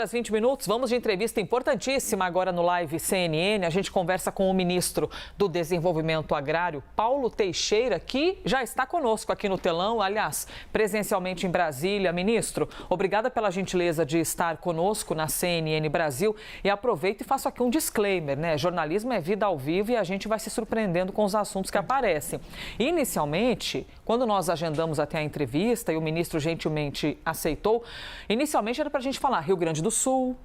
horas 20 minutos, vamos de entrevista importantíssima agora no Live CNN. A gente conversa com o ministro do Desenvolvimento Agrário, Paulo Teixeira, que já está conosco aqui no telão, aliás, presencialmente em Brasília. Ministro, obrigada pela gentileza de estar conosco na CNN Brasil. E aproveito e faço aqui um disclaimer, né? Jornalismo é vida ao vivo e a gente vai se surpreendendo com os assuntos que aparecem. Inicialmente, quando nós agendamos até a entrevista e o ministro gentilmente aceitou, inicialmente era para a gente falar Rio Grande do Sul,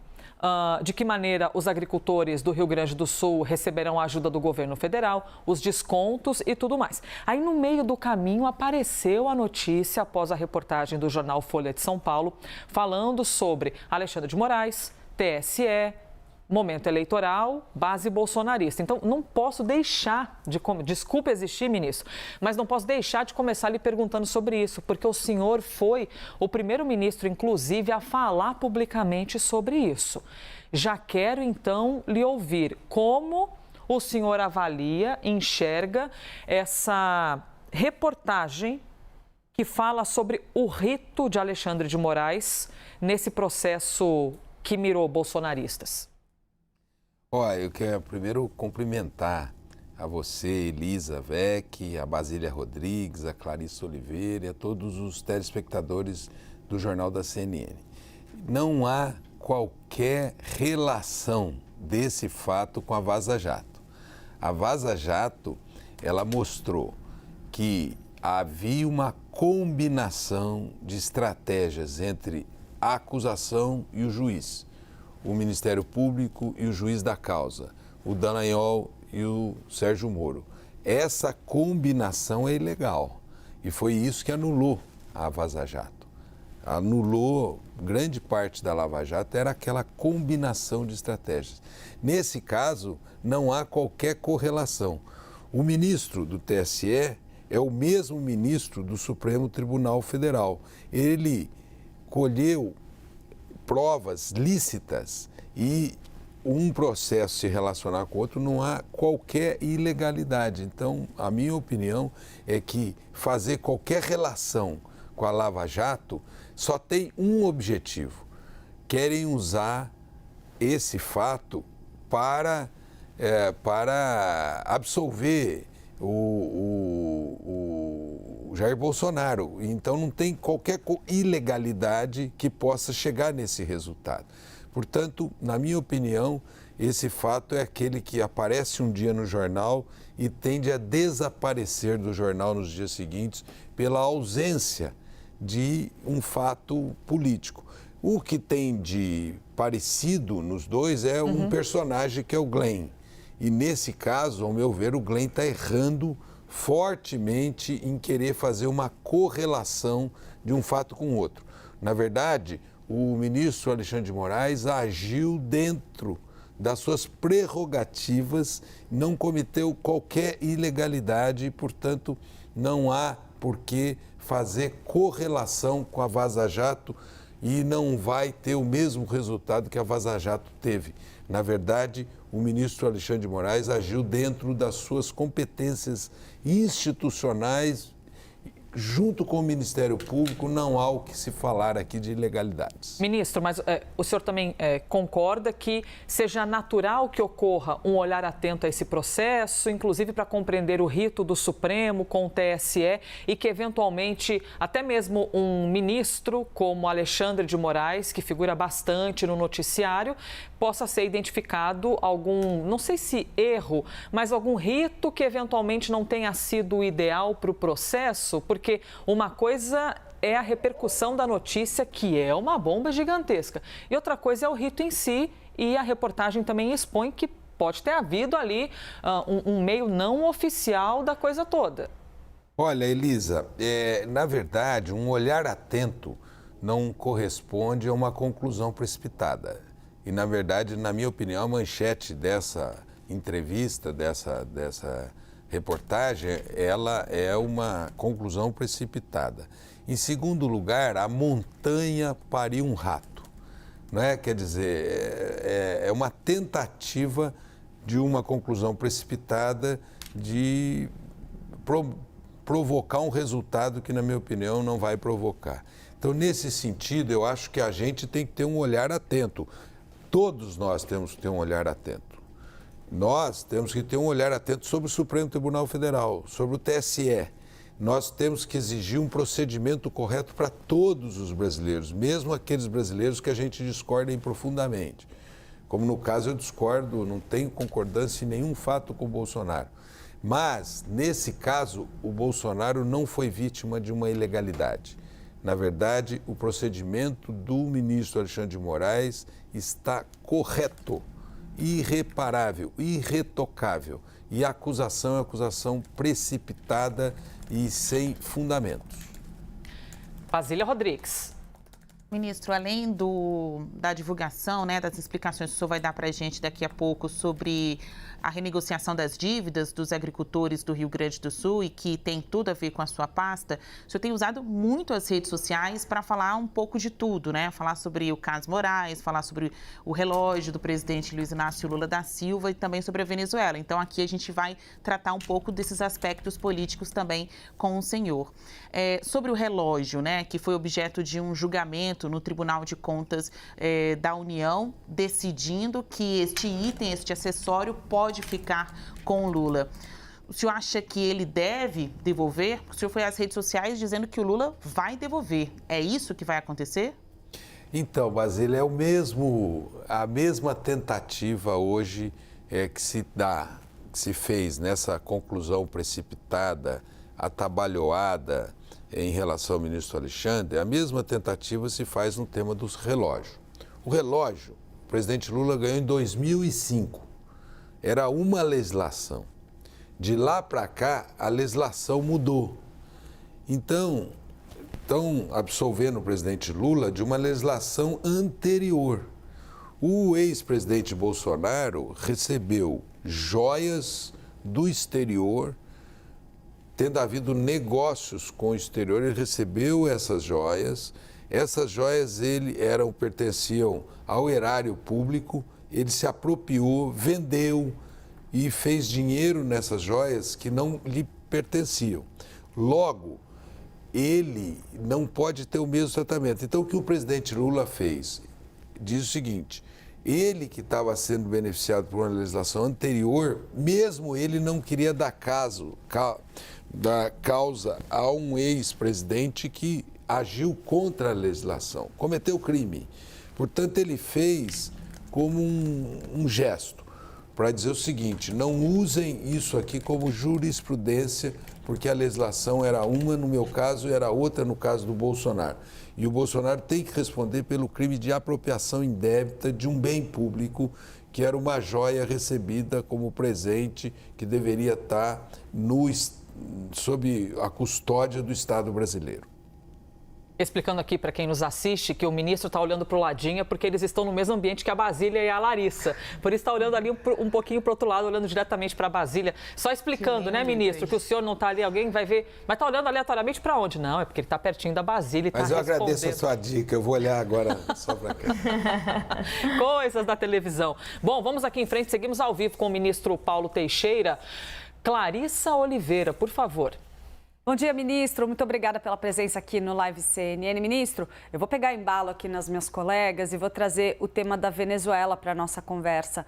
de que maneira os agricultores do Rio Grande do Sul receberão a ajuda do governo federal, os descontos e tudo mais. Aí, no meio do caminho, apareceu a notícia, após a reportagem do jornal Folha de São Paulo, falando sobre Alexandre de Moraes, TSE, momento eleitoral, base bolsonarista. Então, não posso deixar de... Desculpa existir, ministro, mas não posso deixar de começar lhe perguntando sobre isso, porque o senhor foi o primeiro ministro, inclusive, a falar publicamente sobre isso. Já quero, então, lhe ouvir como o senhor avalia, enxerga essa reportagem que fala sobre o rito de Alexandre de Moraes nesse processo que mirou bolsonaristas. Olha, eu quero primeiro cumprimentar a você, Elisa Vec, a Basília Rodrigues, a Clarice Oliveira e a todos os telespectadores do Jornal da CNN. Não há qualquer relação desse fato com a Vaza Jato. A Vaza Jato, ela mostrou que havia uma combinação de estratégias entre a acusação e o juiz. O Ministério Público e o juiz da causa, o Dallagnol e o Sérgio Moro. Essa combinação é ilegal e foi isso que anulou a Vaza Jato. Anulou grande parte da Lava Jato, era aquela combinação de estratégias. Nesse caso, não há qualquer correlação. O ministro do TSE é o mesmo ministro do Supremo Tribunal Federal. Ele colheu provas lícitas e um processo se relacionar com o outro, não há qualquer ilegalidade. Então, a minha opinião é que fazer qualquer relação com a Lava Jato só tem um objetivo. Querem usar esse fato para absolver o Jair Bolsonaro. Então não tem qualquer ilegalidade que possa chegar nesse resultado. Portanto, na minha opinião, esse fato é aquele que aparece um dia no jornal e tende a desaparecer do jornal nos dias seguintes pela ausência de um fato político. O que tem de parecido nos dois é um personagem que é o Glenn. E nesse caso, ao meu ver, o Glenn está errando fortemente em querer fazer uma correlação de um fato com o outro. Na verdade, o ministro Alexandre de Moraes agiu dentro das suas prerrogativas, não cometeu qualquer ilegalidade e, portanto, não há por que fazer correlação com a Vaza Jato e não vai ter o mesmo resultado que a Vaza Jato teve. Na verdade, o ministro Alexandre de Moraes agiu dentro das suas competências institucionais, junto com o Ministério Público, não há o que se falar aqui de ilegalidades. Ministro, mas o senhor também concorda que seja natural que ocorra um olhar atento a esse processo, inclusive para compreender o rito do Supremo com o TSE e que, eventualmente, até mesmo um ministro como Alexandre de Moraes, que figura bastante no noticiário, possa ser identificado algum, não sei se erro, mas algum rito que eventualmente não tenha sido o ideal para o processo? Porque uma coisa é a repercussão da notícia, que é uma bomba gigantesca. E outra coisa é o rito em si, e a reportagem também expõe que pode ter havido ali um meio não oficial da coisa toda. Olha, Elisa, na verdade, um olhar atento não corresponde a uma conclusão precipitada. E, na verdade, na minha opinião, a manchete dessa entrevista, dessa reportagem, ela é uma conclusão precipitada. Em segundo lugar, a montanha pariu um rato. Não é? Quer dizer, é uma tentativa de uma conclusão precipitada de provocar um resultado que, na minha opinião, não vai provocar. Então, nesse sentido, eu acho que a gente tem que ter um olhar atento. Todos nós temos que ter um olhar atento. Nós temos que ter um olhar atento sobre o Supremo Tribunal Federal, sobre o TSE. Nós temos que exigir um procedimento correto para todos os brasileiros, mesmo aqueles brasileiros que a gente discorda profundamente. Como no caso eu discordo, não tenho concordância em nenhum fato com o Bolsonaro. Mas, nesse caso, o Bolsonaro não foi vítima de uma ilegalidade. Na verdade, o procedimento do ministro Alexandre de Moraes está correto, irreparável, irretocável. E a acusação é uma acusação precipitada e sem fundamentos. Basília Rodrigues. Ministro, além da divulgação, das explicações que o senhor vai dar para a gente daqui a pouco sobre a renegociação das dívidas dos agricultores do Rio Grande do Sul e que tem tudo a ver com a sua pasta, o senhor tem usado muito as redes sociais para falar um pouco de tudo, Falar sobre o caso Moraes, falar sobre o relógio do presidente Luiz Inácio Lula da Silva e também sobre a Venezuela. Então, aqui a gente vai tratar um pouco desses aspectos políticos também com o senhor. Sobre o relógio, que foi objeto de um julgamento no Tribunal de Contas da União, decidindo que este item, este acessório, pode ficar com o Lula. O senhor acha que ele deve devolver? O senhor foi às redes sociais dizendo que o Lula vai devolver. É isso que vai acontecer? Então, Basília, a mesma tentativa hoje que se fez nessa conclusão precipitada, atabalhoada em relação ao ministro Alexandre, a mesma tentativa se faz no tema dos relógios. O relógio, o presidente Lula ganhou em 2005. Era uma legislação. De lá para cá, a legislação mudou. Então, estão absolvendo o presidente Lula de uma legislação anterior. O ex-presidente Bolsonaro recebeu joias do exterior, tendo havido negócios com o exterior, ele recebeu essas joias. Essas joias pertenciam ao erário público, ele se apropriou, vendeu e fez dinheiro nessas joias que não lhe pertenciam. Logo, ele não pode ter o mesmo tratamento. Então, o que o presidente Lula fez? Diz o seguinte: ele que estava sendo beneficiado por uma legislação anterior, mesmo ele não queria dar causa a um ex-presidente que agiu contra a legislação, cometeu crime. Portanto, ele fez como um gesto para dizer o seguinte: não usem isso aqui como jurisprudência, porque a legislação era uma no meu caso e era outra no caso do Bolsonaro. E o Bolsonaro tem que responder pelo crime de apropriação indébita de um bem público, que era uma joia recebida como presente que deveria estar sob a custódia do Estado brasileiro. Explicando aqui para quem nos assiste que o ministro está olhando para o ladinho porque eles estão no mesmo ambiente que a Basília e a Larissa. Por isso está olhando ali um pouquinho para o outro lado, olhando diretamente para a Basília. Só explicando, né, ministro, que o senhor não está ali, alguém vai ver. Mas está olhando aleatoriamente para onde? Não, é porque ele está pertinho da Basília e está respondendo. Mas eu agradeço a sua dica, eu vou olhar agora só para cá. Coisas da televisão. Bom, vamos aqui em frente, seguimos ao vivo com o ministro Paulo Teixeira. Clarissa Oliveira, por favor. Bom dia, ministro. Muito obrigada pela presença aqui no Live CNN. Ministro, eu vou pegar embalo aqui nas minhas colegas e vou trazer o tema da Venezuela para a nossa conversa,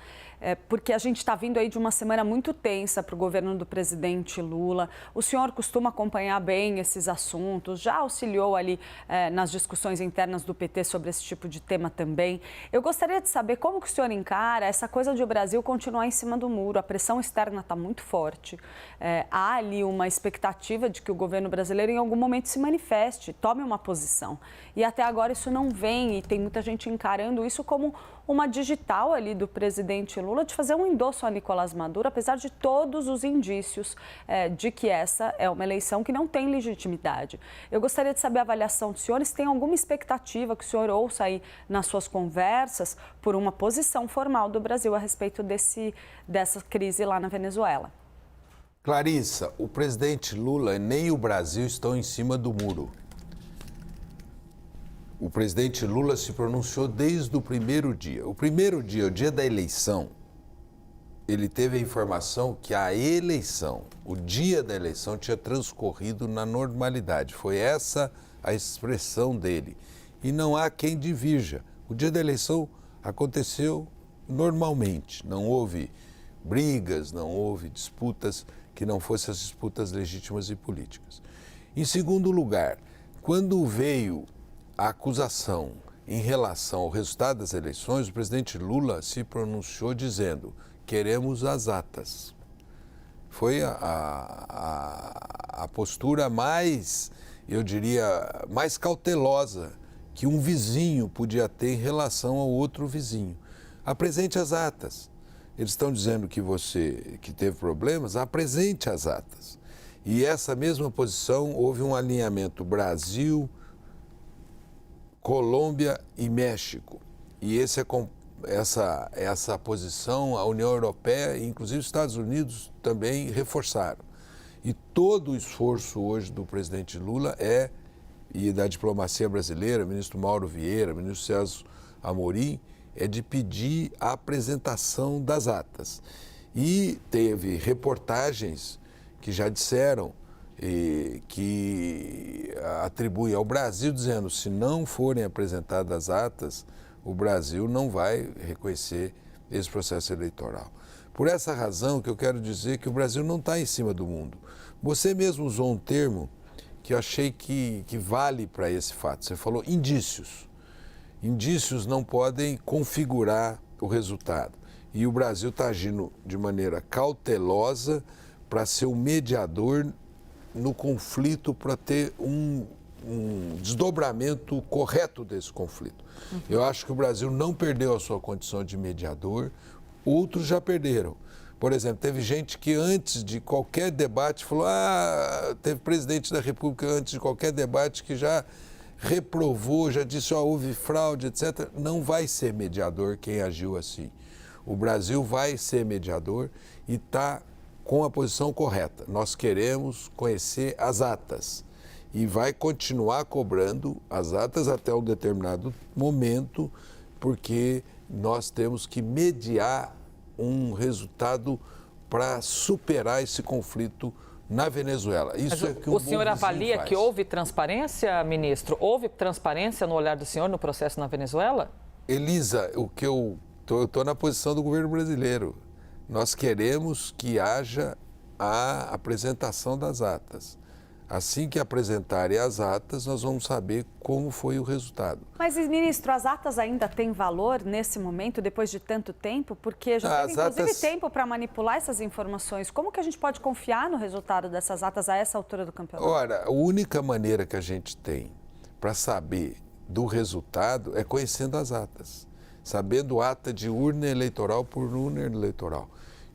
porque a gente está vindo aí de uma semana muito tensa para o governo do presidente Lula. O senhor costuma acompanhar bem esses assuntos, já auxiliou ali nas discussões internas do PT sobre esse tipo de tema também. Eu gostaria de saber como que o senhor encara essa coisa de o Brasil continuar em cima do muro. A pressão externa está muito forte. Há ali uma expectativa de que o governo brasileiro em algum momento se manifeste, tome uma posição. E até agora isso não vem e tem muita gente encarando isso como uma digital ali do presidente Lula de fazer um endosso a Nicolás Maduro, apesar de todos os indícios de que essa é uma eleição que não tem legitimidade. Eu gostaria de saber a avaliação dos senhores, tem alguma expectativa que o senhor ouça aí nas suas conversas por uma posição formal do Brasil a respeito dessa crise lá na Venezuela? Clarissa, o presidente Lula nem o Brasil estão em cima do muro. O presidente Lula se pronunciou desde o primeiro dia. O primeiro dia, o dia da eleição, ele teve a informação que a eleição, o dia da eleição, tinha transcorrido na normalidade. Foi essa a expressão dele. E não há quem divirja. O dia da eleição aconteceu normalmente, não houve brigas, não houve disputas que não fossem as disputas legítimas e políticas. Em segundo lugar, quando veio a acusação em relação ao resultado das eleições, o presidente Lula se pronunciou dizendo: queremos as atas. Foi a postura mais, eu diria, mais cautelosa que um vizinho podia ter em relação ao outro vizinho. Apresente as atas. Eles estão dizendo que você que teve problemas, apresente as atas. E essa mesma posição, houve um alinhamento Brasil, Colômbia e México. E essa posição, a União Europeia e inclusive os Estados Unidos também reforçaram. E todo o esforço hoje do presidente Lula e da diplomacia brasileira, ministro Mauro Vieira, ministro Celso Amorim, é de pedir a apresentação das atas. E teve reportagens que já disseram que atribuem ao Brasil, dizendo que se não forem apresentadas atas, o Brasil não vai reconhecer esse processo eleitoral. Por essa razão que eu quero dizer que o Brasil não está em cima do mundo. Você mesmo usou um termo que eu achei que vale para esse fato. Você falou indícios. Indícios não podem configurar o resultado. E o Brasil está agindo de maneira cautelosa para ser um mediador no conflito, para ter um desdobramento correto desse conflito. Eu acho que o Brasil não perdeu a sua condição de mediador, outros já perderam. Por exemplo, teve gente que antes de qualquer debate falou, teve presidente da República antes de qualquer debate que já reprovou, já disse, houve fraude, etc. Não vai ser mediador quem agiu assim. O Brasil vai ser mediador e está com a posição correta. Nós queremos conhecer as atas e vai continuar cobrando as atas até um determinado momento, porque nós temos que mediar um resultado para superar esse conflito na Venezuela. Isso é que o senhor avalia que houve transparência, ministro? Houve transparência no olhar do senhor no processo na Venezuela? Elisa, eu estou na posição do governo brasileiro. Nós queremos que haja a apresentação das atas. Assim que apresentarem as atas, nós vamos saber como foi o resultado. Mas, ministro, as atas ainda têm valor nesse momento, depois de tanto tempo? Porque já teve, inclusive, tempo para manipular essas informações. Como que a gente pode confiar no resultado dessas atas a essa altura do campeonato? Ora, a única maneira que a gente tem para saber do resultado é conhecendo as atas. Sabendo ata de urna eleitoral por urna eleitoral.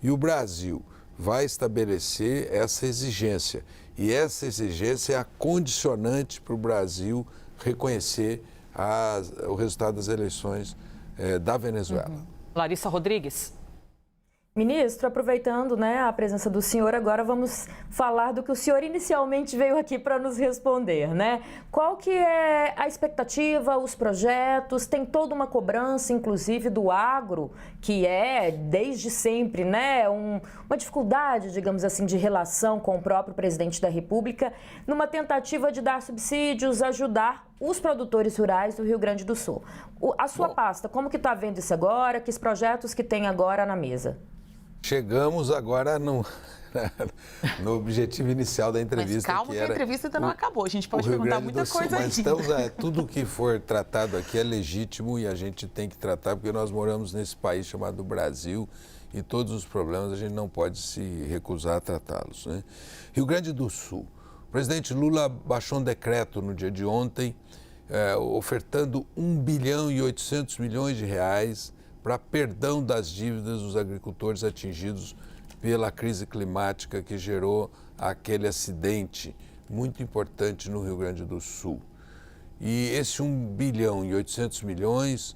E o Brasil vai estabelecer essa exigência. E essa exigência é a condicionante para o Brasil reconhecer o resultado das eleições da Venezuela. Larissa Rodrigues. Ministro, aproveitando, a presença do senhor, agora vamos falar do que o senhor inicialmente veio aqui para nos responder, Qual que é a expectativa, os projetos? Tem toda uma cobrança, inclusive, do agro, que é, desde sempre, uma dificuldade, digamos assim, de relação com o próprio presidente da República, numa tentativa de dar subsídios, ajudar os produtores rurais do Rio Grande do Sul. A sua pasta, como que está vendo isso agora? Que projetos que tem agora na mesa? Chegamos agora no objetivo inicial da entrevista. Mas calma que a entrevista ainda não acabou. A gente pode perguntar muita coisa ainda. Mas tudo que for tratado aqui é legítimo e a gente tem que tratar, porque nós moramos nesse país chamado Brasil e todos os problemas a gente não pode se recusar a tratá-los. Rio Grande do Sul. O presidente Lula baixou um decreto no dia de ontem, ofertando 1 bilhão e 800 milhões de reais para perdão das dívidas dos agricultores atingidos pela crise climática que gerou aquele acidente muito importante no Rio Grande do Sul. E esse 1 bilhão e 800 milhões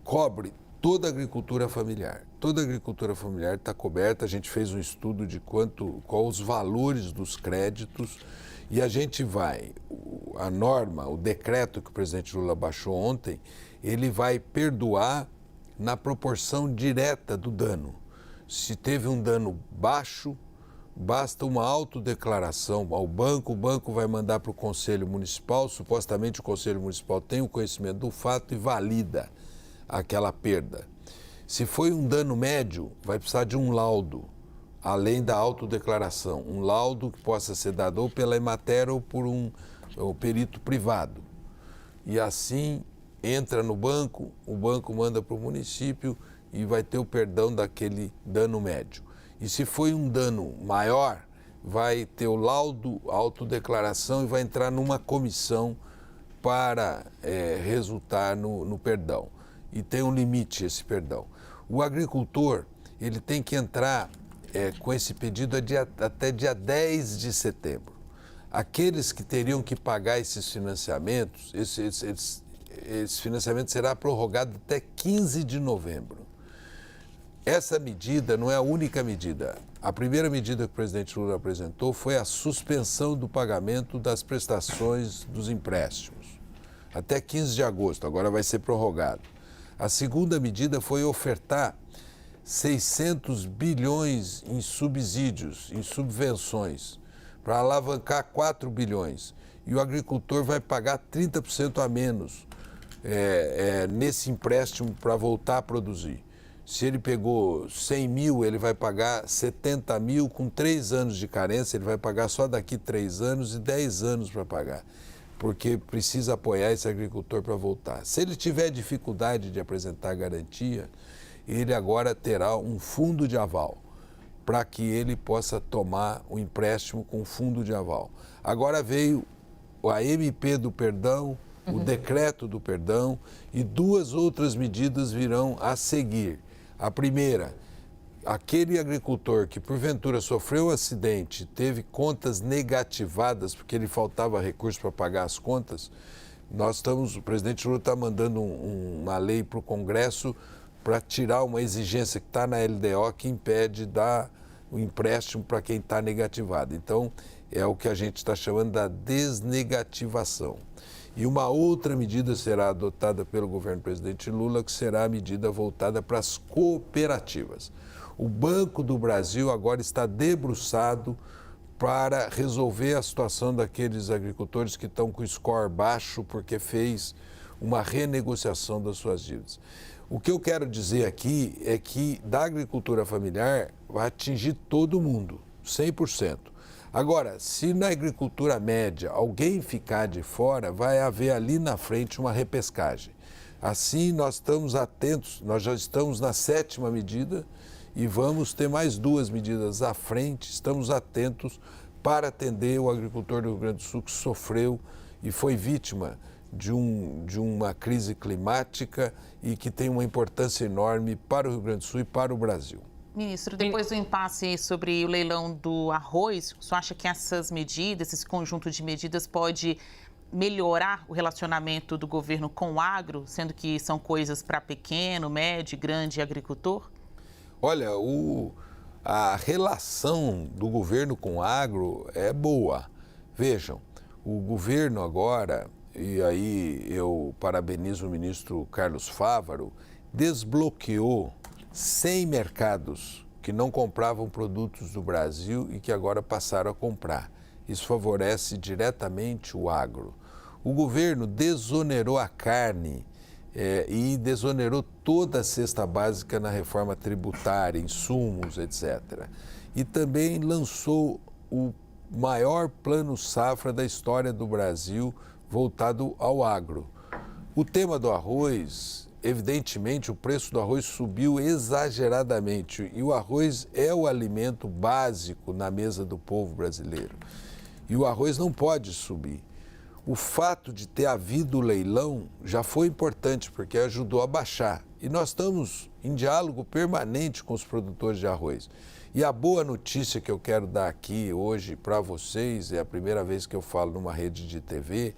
cobre toda a agricultura familiar. Toda a agricultura familiar está coberta. A gente fez um estudo de qual os valores dos créditos e a gente a norma, o decreto que o presidente Lula baixou ontem, ele vai perdoar na proporção direta do dano. Se teve um dano baixo, basta uma autodeclaração ao banco, o banco vai mandar para o Conselho Municipal, supostamente o Conselho Municipal tem o conhecimento do fato e valida aquela perda. Se foi um dano médio, vai precisar de um laudo, além da autodeclaração, um laudo que possa ser dado ou pela Emater ou por um perito privado. E assim entra no banco, o banco manda para o município e vai ter o perdão daquele dano médio. E se foi um dano maior, vai ter o laudo, a autodeclaração e vai entrar numa comissão para resultar no perdão. E tem um limite esse perdão. O agricultor, ele tem que entrar com esse pedido até dia 10 de setembro. Aqueles que teriam que pagar esses financiamentos, esse financiamento será prorrogado até 15 de novembro. Essa medida não é a única medida. A primeira medida que o presidente Lula apresentou foi a suspensão do pagamento das prestações dos empréstimos. Até 15 de agosto, agora vai ser prorrogado. A segunda medida foi ofertar 600 bilhões em subsídios, em subvenções, para alavancar 4 bilhões. E o agricultor vai pagar 30% a menos nesse empréstimo para voltar a produzir. Se ele pegou 100 mil, ele vai pagar 70 mil com 3 anos de carência, ele vai pagar só daqui 3 anos e 10 anos para pagar, porque precisa apoiar esse agricultor para voltar. Se ele tiver dificuldade de apresentar garantia, ele agora terá um fundo de aval, para que ele possa tomar o empréstimo com fundo de aval. Agora veio a MP do perdão, o decreto do perdão e 2 outras medidas virão a seguir. A primeira, aquele agricultor que porventura sofreu um acidente, teve contas negativadas porque lhe faltava recurso para pagar as contas, o presidente Lula está mandando uma lei para o Congresso para tirar uma exigência que está na LDO que impede dar o empréstimo para quem está negativado. Então, é o que a gente está chamando da desnegativação. E uma outra medida será adotada pelo governo do presidente Lula, que será a medida voltada para as cooperativas. O Banco do Brasil agora está debruçado para resolver a situação daqueles agricultores que estão com o score baixo porque fez uma renegociação das suas dívidas. O que eu quero dizer aqui é que da agricultura familiar vai atingir todo mundo, 100%. Agora, se na agricultura média alguém ficar de fora, vai haver ali na frente uma repescagem. Assim, nós estamos atentos, nós já estamos na 7ª medida e vamos ter mais 2 medidas à frente, estamos atentos para atender o agricultor do Rio Grande do Sul que sofreu e foi vítima de uma crise climática e que tem uma importância enorme para o Rio Grande do Sul e para o Brasil. Ministro, depois do impasse sobre o leilão do arroz, o senhor acha que essas medidas, esse conjunto de medidas pode melhorar o relacionamento do governo com o agro, sendo que são coisas para pequeno, médio, grande agricultor? Olha, a relação do governo com o agro é boa. Vejam, o governo agora, e aí eu parabenizo o ministro Carlos Fávaro, desbloqueou 100 mercados que não compravam produtos do Brasil e que agora passaram a comprar. Isso favorece diretamente o agro. O governo desonerou a carne e desonerou toda a cesta básica na reforma tributária, insumos, etc. E também lançou o maior plano safra da história do Brasil voltado ao agro. O tema do arroz, evidentemente, o preço do arroz subiu exageradamente e o arroz é o alimento básico na mesa do povo brasileiro. E o arroz não pode subir. O fato de ter havido leilão já foi importante porque ajudou a baixar. E nós estamos em diálogo permanente com os produtores de arroz. E a boa notícia que eu quero dar aqui hoje para vocês, é a primeira vez que eu falo numa rede de TV,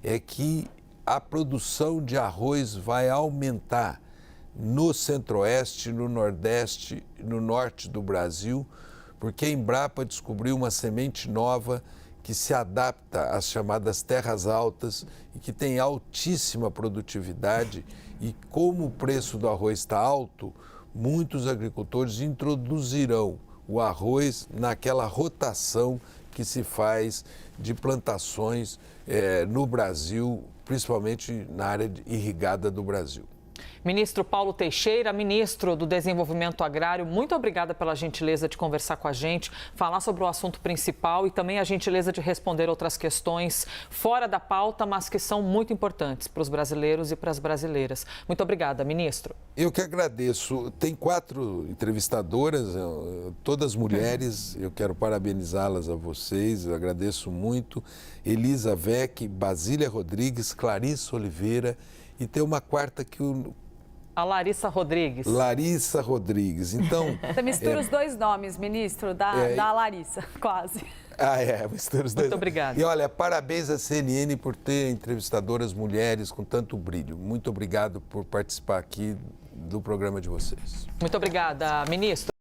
é que a produção de arroz vai aumentar no Centro-Oeste, no Nordeste e no Norte do Brasil, porque a Embrapa descobriu uma semente nova que se adapta às chamadas terras altas e que tem altíssima produtividade. E como o preço do arroz está alto, muitos agricultores introduzirão o arroz naquela rotação que se faz de plantações no Brasil, principalmente na área irrigada do Brasil. Ministro Paulo Teixeira, ministro do Desenvolvimento Agrário, muito obrigada pela gentileza de conversar com a gente, falar sobre o assunto principal e também a gentileza de responder outras questões fora da pauta, mas que são muito importantes para os brasileiros e para as brasileiras. Muito obrigada, ministro. Eu que agradeço. Tem 4 entrevistadoras, todas mulheres. Eu quero parabenizá-las a vocês, eu agradeço muito. Elisa Vec, Basília Rodrigues, Clarice Oliveira e tem uma quarta que a Larissa Rodrigues. Larissa Rodrigues. Então... Você mistura os 2 nomes, ministro, da Larissa, quase. Mistura os 2. Muito obrigada. E olha, parabéns à CNN por ter entrevistadoras mulheres com tanto brilho. Muito obrigado por participar aqui do programa de vocês. Muito obrigada, ministro.